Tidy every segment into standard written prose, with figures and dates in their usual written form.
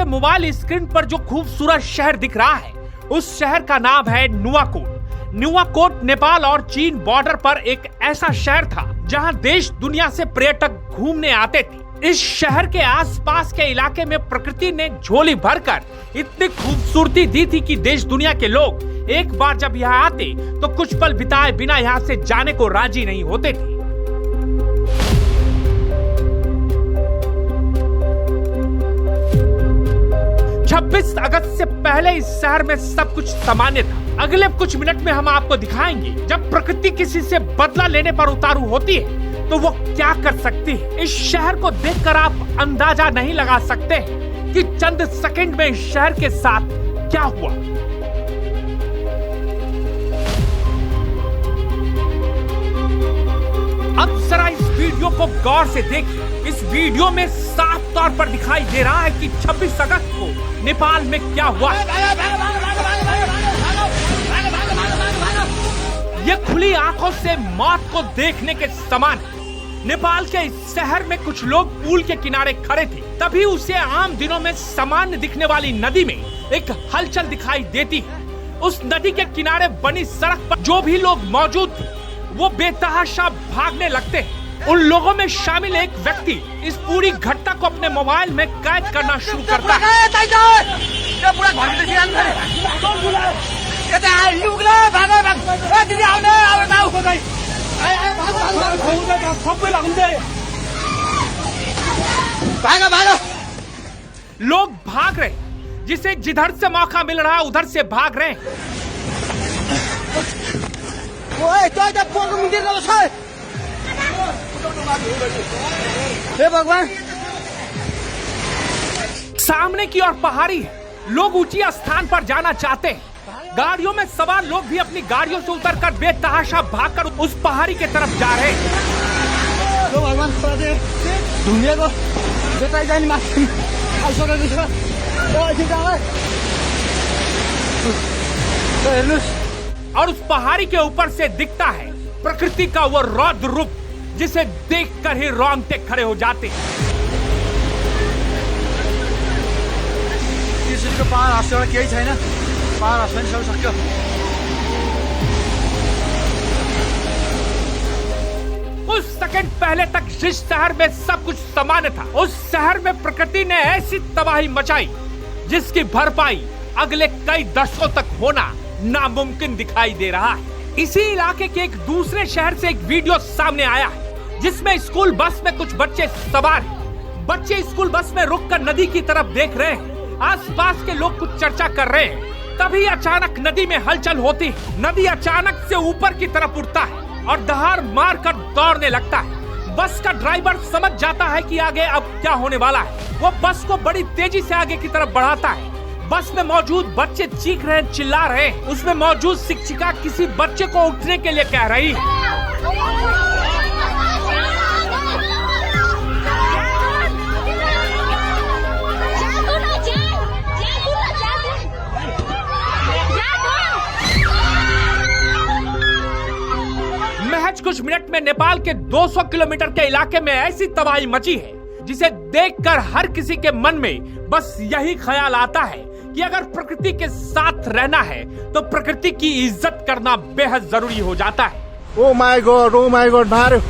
आपके mobile screen पर जो खूबसूरत शहर दिख रहा है, उस शहर का नाम है नुआकोट। नुआकोट नेपाल और चीन बॉर्डर पर एक ऐसा शहर था जहां देश दुनिया से पर्यटक घूमने आते थे। इस शहर के आसपास के इलाके में प्रकृति ने झोली भरकर इतनी खूबसूरती दी थी कि देश दुनिया के लोग एक बार जब यहाँ आते तो कुछ पल बिताए बिना यहाँ से जाने को राजी नहीं होते थे। 26 अगस्त से पहले इस शहर में सब कुछ सामान्य था। अगले कुछ मिनट में हम आपको दिखाएंगे जब प्रकृति किसी से बदला लेने पर उतारू होती है तो वो क्या कर सकती है। इस शहर को देखकर आप अंदाजा नहीं लगा सकते कि चंद सेकंड में इस शहर के साथ क्या हुआ। अब जरा इस वीडियो को गौर से देखिए। इस वीडियो में साफ तौर पर दिखाई दे रहा है कि 26 अगस्त को नेपाल में क्या हुआ। ये खुली आंखों से मौत को देखने के समान है। नेपाल के इस शहर में कुछ लोग पुल के किनारे खड़े थे, तभी उसे आम दिनों में सामान्य दिखने वाली नदी में एक हलचल दिखाई देती है। उस नदी के किनारे बनी सड़क पर जो भी लोग मौजूद थे वो बेतहाशा भागने लगते हैं। उन लोगों में शामिल एक व्यक्ति इस पूरी घटना को अपने मोबाइल में कैद करना शुरू करता है। लोग भाग रहे, जिसे जिधर से मौका मिल रहा है उधर से भाग रहे हैं। हे भगवान, सामने की ओर पहाड़ी है। लोग ऊंची स्थान पर जाना चाहते हैं। गाड़ियों में सवार लोग भी अपनी गाड़ियों से उतरकर बेतहाशा भागकर उस पहाड़ी के तरफ जा रहे हैं। तो भगवान दुनिया को और उस पहाड़ी के ऊपर से दिखता है प्रकृति का वो रौद्र रूप जिसे देखकर ही रोंगटे खड़े हो जाते हैं। पहाड़ हाँस्यो केही छैन, पहाड़ हाँस्न सब सक्यो। कुछ सेकंड पहले तक जिस शहर में सब कुछ सामान्य था, उस शहर में प्रकृति ने ऐसी तबाही मचाई जिसकी भरपाई अगले कई दशकों तक होना नामुमकिन दिखाई दे रहा है। इसी इलाके के एक दूसरे शहर से एक वीडियो सामने आया है जिसमें स्कूल बस में कुछ बच्चे सवार हैं। बच्चे स्कूल बस में रुककर नदी की तरफ देख रहे हैं। आसपास के लोग कुछ चर्चा कर रहे हैं। तभी अचानक नदी में हलचल होती है। नदी अचानक से ऊपर की तरफ उठता है और दहाड़ मारकर दौड़ने लगता है। बस का ड्राइवर समझ जाता है कि आगे अब क्या होने वाला है। वो बस को बड़ी तेजी से आगे की तरफ बढ़ाता है। बस में मौजूद बच्चे चीख रहे हैं, चिल्ला रहे हैं। उसमें मौजूद शिक्षिका किसी बच्चे को उठने के लिए कह रही है। महज कुछ मिनट में नेपाल के 200 किलोमीटर के इलाके में ऐसी तबाही मची है जिसे देखकर हर किसी के मन में बस यही ख्याल आता है कि अगर प्रकृति के साथ रहना है तो प्रकृति की इज्जत करना बेहद जरूरी हो जाता है। ओ माय गॉड भारे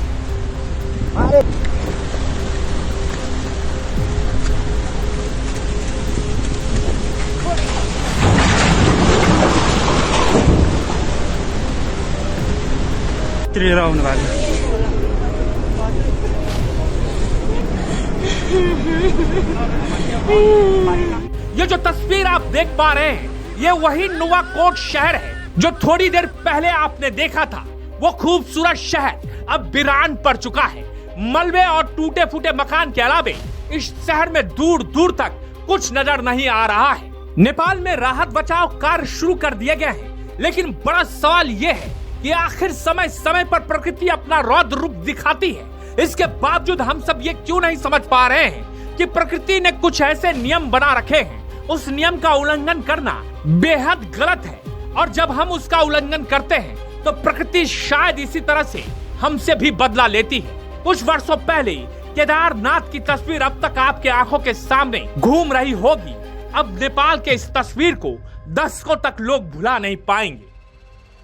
आउनु भएको। ये जो तस्वीर आप देख पा रहे हैं ये वही नुआकोट शहर है जो थोड़ी देर पहले आपने देखा था। वो खूबसूरत शहर अब वीरान पड़ चुका है। मलबे और टूटे फूटे मकान के अलावे इस शहर में दूर दूर तक कुछ नजर नहीं आ रहा है। नेपाल में राहत बचाव कार्य शुरू कर दिए गए हैं, लेकिन बड़ा सवाल ये है कि आखिर समय समय पर प्रकृति अपना रौद्र रूप दिखाती है। इसके बावजूद हम सब ये क्यों नहीं समझ पा रहे हैं कि प्रकृति ने कुछ ऐसे नियम बना रखे हैं, उस नियम का उल्लंघन करना बेहद गलत है। और जब हम उसका उल्लंघन करते हैं तो प्रकृति शायद इसी तरह से हमसे भी बदला लेती है। कुछ वर्षों पहले केदारनाथ की तस्वीर अब तक आपके आंखों के सामने घूम रही होगी। अब नेपाल के इस तस्वीर को दशकों तक लोग भुला नहीं पाएंगे।